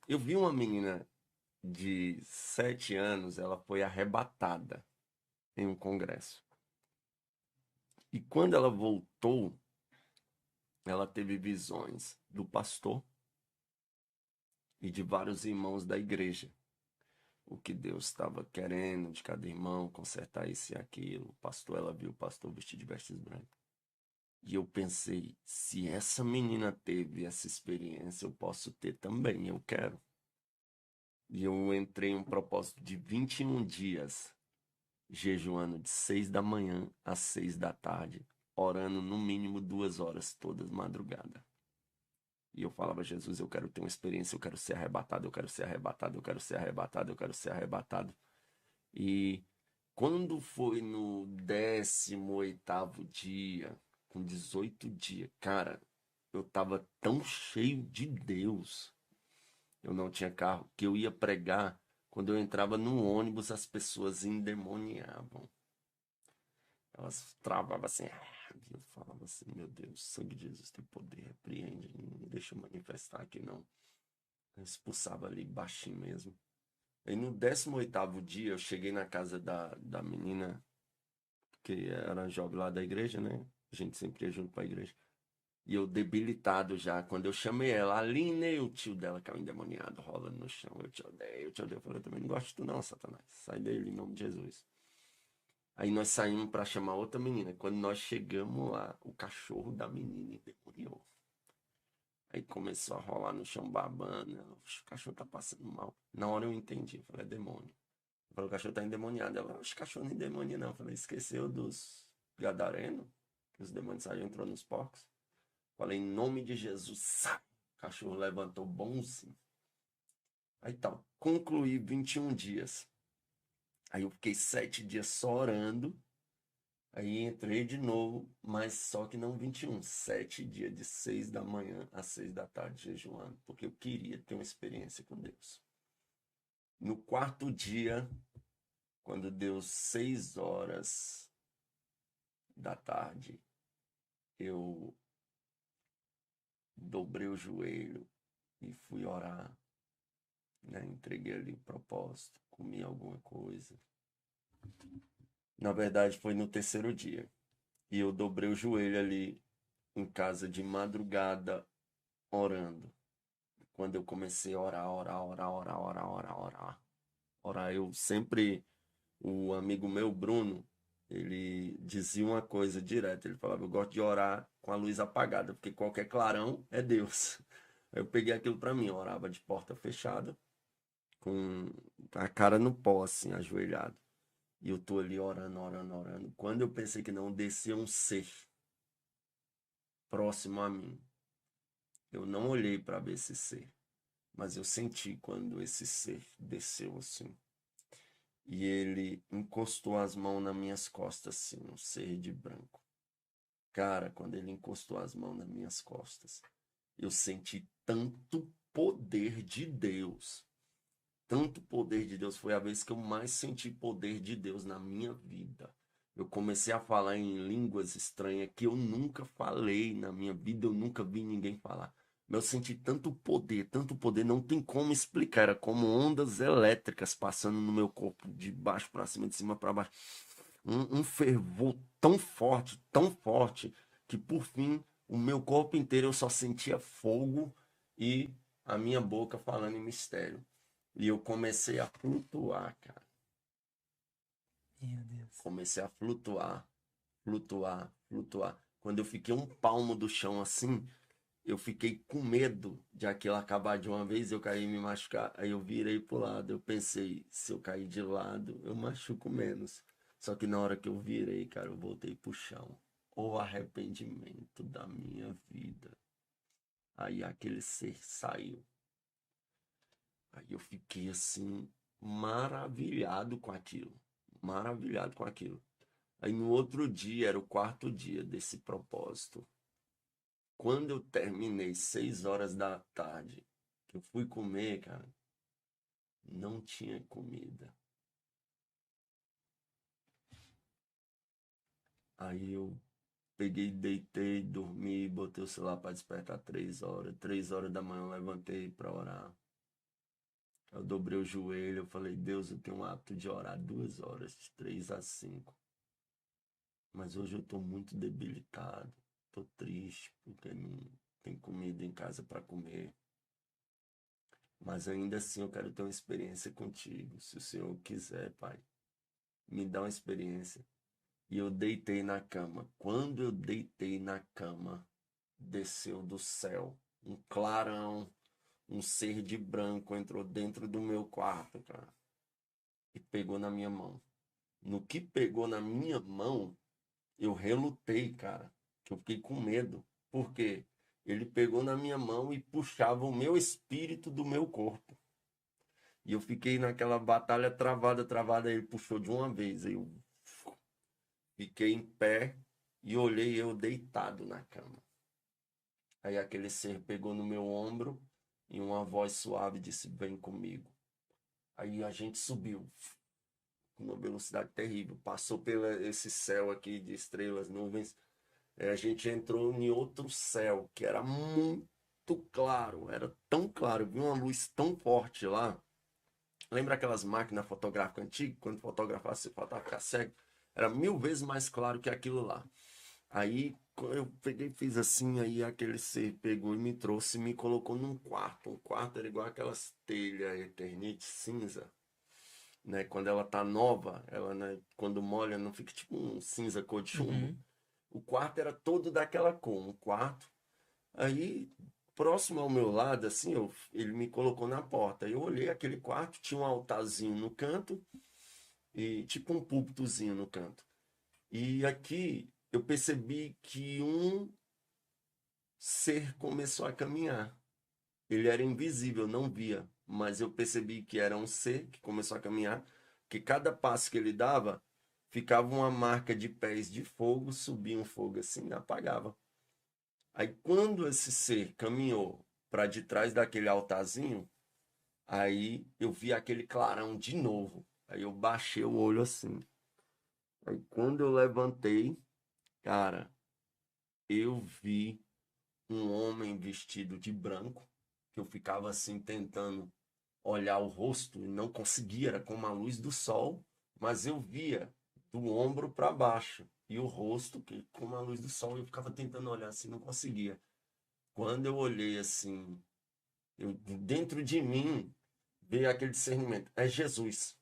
Eu vi uma menina de 7 anos, ela foi arrebatada em um congresso. E quando ela voltou, ela teve visões do pastor e de vários irmãos da igreja. O que Deus estava querendo de cada irmão, consertar isso e aquilo. O pastor, ela viu o pastor vestido de vestes brancas. E eu pensei, se essa menina teve essa experiência, eu posso ter também, eu quero. E eu entrei em um propósito de 21 dias, jejuando de 6 da manhã às 6 da tarde, orando no mínimo 2 horas todas madrugada. E eu falava, Jesus, eu quero ter uma experiência, eu quero ser arrebatado, eu quero ser arrebatado, eu quero ser arrebatado, eu quero ser arrebatado. E quando foi no 18º dia, com 18 dias, cara, eu tava tão cheio de Deus. Eu não tinha carro, que eu ia pregar. Quando eu entrava no ônibus, as pessoas endemoniavam. Elas travavam assim. Eu falava assim, meu Deus, o sangue de Jesus tem poder, repreende, não deixa eu manifestar aqui não. Eu expulsava ali baixinho mesmo. Aí no 18º dia, eu cheguei na casa da menina, que era jovem lá da igreja, né? A gente sempre ia junto pra igreja. E eu debilitado já, quando eu chamei ela, Aline, o tio dela caiu endemoniado, rolando no chão. Eu te odeio, eu te odeio. Eu falei, eu também não gosto de tu não, Satanás. Sai dele em nome de Jesus. Aí nós saímos pra chamar outra menina. Quando nós chegamos lá, o cachorro da menina endemoniou. Aí começou a rolar no chão babando. O cachorro tá passando mal. Na hora eu entendi, eu falei, é demônio. Eu falei, o cachorro tá endemoniado. Ela, o cachorro não endemonia não. Eu falei, esqueceu dos gadarenos? Que os demônios saíram e entrou nos porcos. Falei, em nome de Jesus, sai. O cachorro levantou bonzinho. Aí tal, concluí 21 dias. Aí eu fiquei 7 dias só orando. Aí entrei de novo, mas só que não 21. 7 dias de 6 da manhã às 6 da tarde jejuando. Porque eu queria ter uma experiência com Deus. No quarto dia, quando deu 6 horas da tarde, eu dobrei o joelho e fui orar, né? Entreguei ali o propósito, comi alguma coisa. Na verdade, foi no terceiro dia. E eu dobrei o joelho ali em casa de madrugada, orando. Quando eu comecei a orar, eu sempre, o amigo meu, Bruno, ele dizia uma coisa direta. Ele falava, eu gosto de orar com a luz apagada, porque qualquer clarão é Deus. Aí eu peguei aquilo para mim, orava de porta fechada, com a cara no pó, assim, ajoelhado. E eu tô ali orando. Quando eu pensei que não, descia um ser próximo a mim. Eu não olhei para ver esse ser, mas eu senti quando esse ser desceu assim. E ele encostou as mãos nas minhas costas, assim, um ser de branco. Cara, quando ele encostou as mãos nas minhas costas, eu senti tanto poder de Deus. Tanto poder de Deus. Foi a vez que eu mais senti poder de Deus na minha vida. Eu comecei a falar em línguas estranhas que eu nunca falei na minha vida, eu nunca vi ninguém falar. Mas eu senti tanto poder, não tem como explicar. Era como ondas elétricas passando no meu corpo, de baixo para cima, de cima para baixo. Um fervor tão forte, que por fim, o meu corpo inteiro eu só sentia fogo e a minha boca falando em mistério. E eu comecei a flutuar, cara. Meu Deus. Comecei a flutuar. Quando eu fiquei um palmo do chão assim, eu fiquei com medo de aquilo acabar de uma vez, eu caí e me machucar. Aí eu virei pro lado. Eu pensei, se eu cair de lado, eu machuco menos. Só que na hora que eu virei, cara, eu voltei pro chão. O arrependimento da minha vida. Aí aquele ser saiu. Aí eu fiquei assim, maravilhado com aquilo. Maravilhado com aquilo. Aí no outro dia, era o quarto dia desse propósito. Quando eu terminei 6 horas da tarde, que eu fui comer, cara, não tinha comida. Aí eu peguei, deitei, dormi, botei o celular para despertar 3 horas. 3 horas da manhã eu levantei para orar. Eu dobrei o joelho, eu falei, Deus, eu tenho um hábito de orar 2 horas, de 3 a 5. Mas hoje eu estou muito debilitado, estou triste, porque não tem comida em casa para comer. Mas ainda assim eu quero ter uma experiência contigo. Se o Senhor quiser, Pai, me dá uma experiência. E eu deitei na cama. Quando eu deitei na cama, desceu do céu um clarão, um ser de branco entrou dentro do meu quarto, cara, e pegou na minha mão. No que pegou na minha mão, eu relutei, cara, que eu fiquei com medo. Por quê? Ele pegou na minha mão e puxava o meu espírito do meu corpo. E eu fiquei naquela batalha travada, travada. Ele puxou de uma vez. Aí eu fiquei em pé e olhei eu deitado na cama. Aí aquele ser pegou no meu ombro e uma voz suave disse: vem comigo. Aí a gente subiu com uma velocidade terrível. Passou pelo esse céu aqui de estrelas, nuvens. A gente entrou em outro céu que era muito claro. Era tão claro. Eu vi uma luz tão forte lá. Lembra aquelas máquinas fotográficas antigas? Quando fotografasse, você faltava ficar cego. Era 1000 vezes mais claro que aquilo lá. Aí eu peguei e fiz assim, aí aquele ser pegou e me trouxe e me colocou num quarto. Um quarto era igual aquelas telhas Eternite cinza, né? Quando ela tá nova, ela, né, quando molha, não fica tipo um cinza cor de chumbo. Uhum. O quarto era todo daquela cor, um quarto. Aí, próximo ao meu lado, assim, ele me colocou na porta. Eu olhei aquele quarto, tinha um altarzinho no canto e tipo um púlpitozinho no canto. E aqui eu percebi que um ser começou a caminhar. Ele era invisível, não via, mas eu percebi que era um ser que começou a caminhar, que cada passo que ele dava, ficava uma marca de pés de fogo, subia um fogo assim e apagava. Aí quando esse ser caminhou para de trás daquele altarzinho, aí eu vi aquele clarão de novo. Aí eu baixei o olho assim. Aí quando eu levantei, cara, eu vi um homem vestido de branco, que eu ficava assim tentando olhar o rosto e não conseguia, era como a luz do sol, mas eu via do ombro para baixo e o rosto que como a luz do sol eu ficava tentando olhar assim, não conseguia. Quando eu olhei assim, dentro de mim veio aquele discernimento, é Jesus.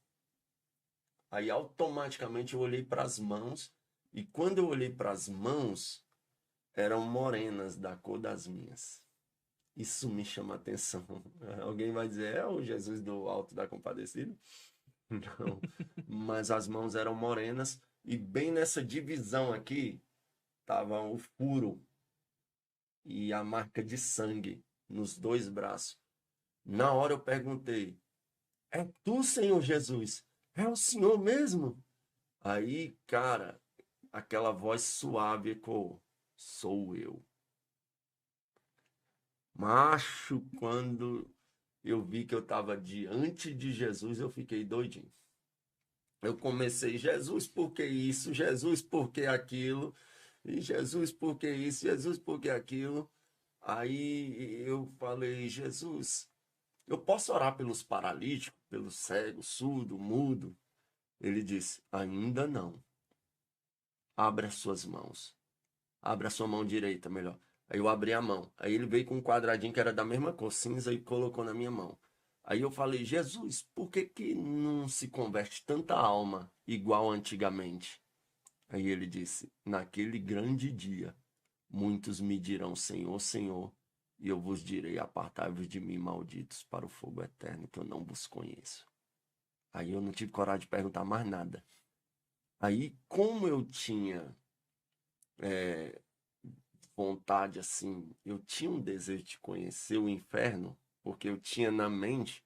Aí automaticamente eu olhei para as mãos e quando eu olhei para as mãos eram morenas da cor das minhas. Isso me chama a atenção. Alguém vai dizer, é o Jesus do Alto da Compadecida? Não. Mas as mãos eram morenas e bem nessa divisão aqui tava o furo e a marca de sangue nos dois braços. Na hora eu perguntei, é tu, Senhor Jesus? É o Senhor mesmo? Aí, cara, aquela voz suave ecoou, sou eu. Macho, quando eu vi que eu estava diante de Jesus, eu fiquei doidinho. Eu comecei, Jesus, por que isso? Jesus, por que aquilo? E Jesus, por que isso? Jesus, por que aquilo? Aí eu falei, Jesus, eu posso orar pelos paralíticos, pelos cegos, surdo, mudo? Ele disse, ainda não. Abra as suas mãos. Abra a sua mão direita, melhor. Aí eu abri a mão. Aí ele veio com um quadradinho que era da mesma cor, cinza, e colocou na minha mão. Aí eu falei, Jesus, por que que não se converte tanta alma igual antigamente? Aí ele disse, naquele grande dia, muitos me dirão, Senhor, Senhor, e eu vos direi, apartai-vos de mim, malditos, para o fogo eterno, que eu não vos conheço. Aí eu não tive coragem de perguntar mais nada. Aí, como eu tinha vontade, assim, eu tinha um desejo de conhecer o inferno, porque eu tinha na mente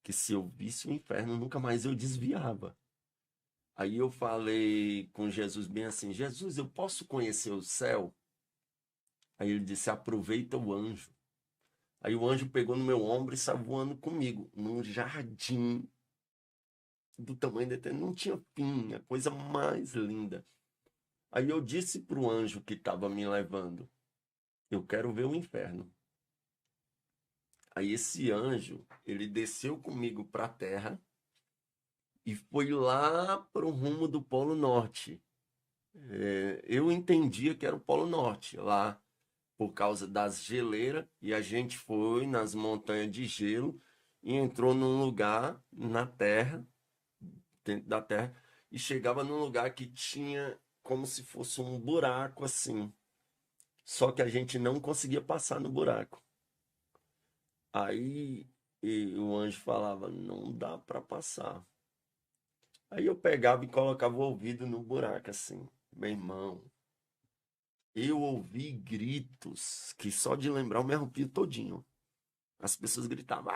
que se eu visse o inferno, nunca mais eu desviava. Aí eu falei com Jesus bem assim, Jesus, eu posso conhecer o céu? Aí ele disse, aproveita o anjo. Aí o anjo pegou no meu ombro e saiu voando comigo, num jardim do tamanho da eterno, não tinha fim, a coisa mais linda. Aí eu disse para o anjo que estava me levando, eu quero ver o inferno. Aí esse anjo, ele desceu comigo para a terra e foi lá para o rumo do Polo Norte. Eu entendia que era o Polo Norte, lá por causa das geleiras, e a gente foi nas montanhas de gelo e entrou num lugar na terra, dentro da terra, e chegava num lugar que tinha como se fosse um buraco assim. Só que a gente não conseguia passar no buraco. Aí o anjo falava, não dá para passar. Aí eu pegava e colocava o ouvido no buraco assim, meu irmão. Eu ouvi gritos que só de lembrar eu me arrepio todinho. As pessoas gritavam,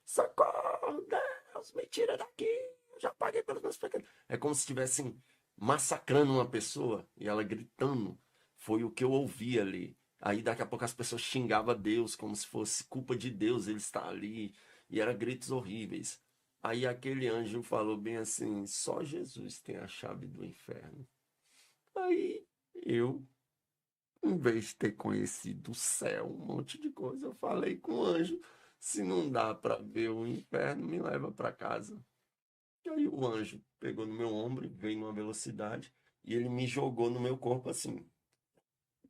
socorro, Deus, me tira daqui, eu já paguei pelos meus pecados. É como se estivessem massacrando uma pessoa e ela gritando. Foi o que eu ouvi ali. Aí daqui a pouco as pessoas xingavam Deus como se fosse culpa de Deus ele estar ali. E eram gritos horríveis. Aí aquele anjo falou bem assim, só Jesus tem a chave do inferno. Aí eu, em vez de ter conhecido o céu, um monte de coisa, eu falei com o anjo, se não dá para ver o inferno, me leva para casa. E aí o anjo pegou no meu ombro, veio numa velocidade, e ele me jogou no meu corpo assim.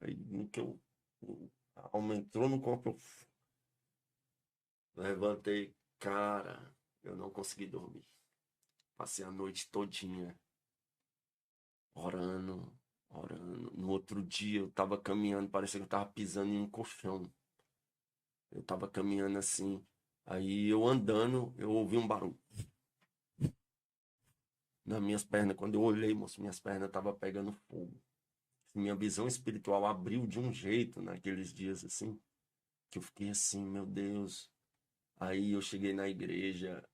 Aí no que a alma entrou no corpo, eu levantei, cara, eu não consegui dormir. Passei a noite todinha orando, orando. No outro dia eu tava caminhando, parecia que eu tava pisando em um colchão. Eu tava caminhando assim, aí eu andando, eu ouvi um barulho nas minhas pernas. Quando eu olhei, moço, minhas pernas estavam pegando fogo. Minha visão espiritual abriu de um jeito naqueles dias assim, que eu fiquei assim, meu Deus. Aí eu cheguei na igreja,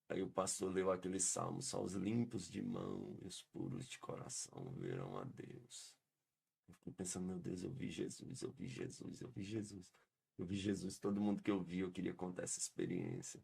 aí o pastor leu aquele salmo, só os limpos de mão e os puros de coração verão a Deus. Eu fiquei pensando, meu Deus, eu vi Jesus, eu vi Jesus, eu vi Jesus. Eu vi Jesus, todo mundo que eu vi, eu queria contar essa experiência.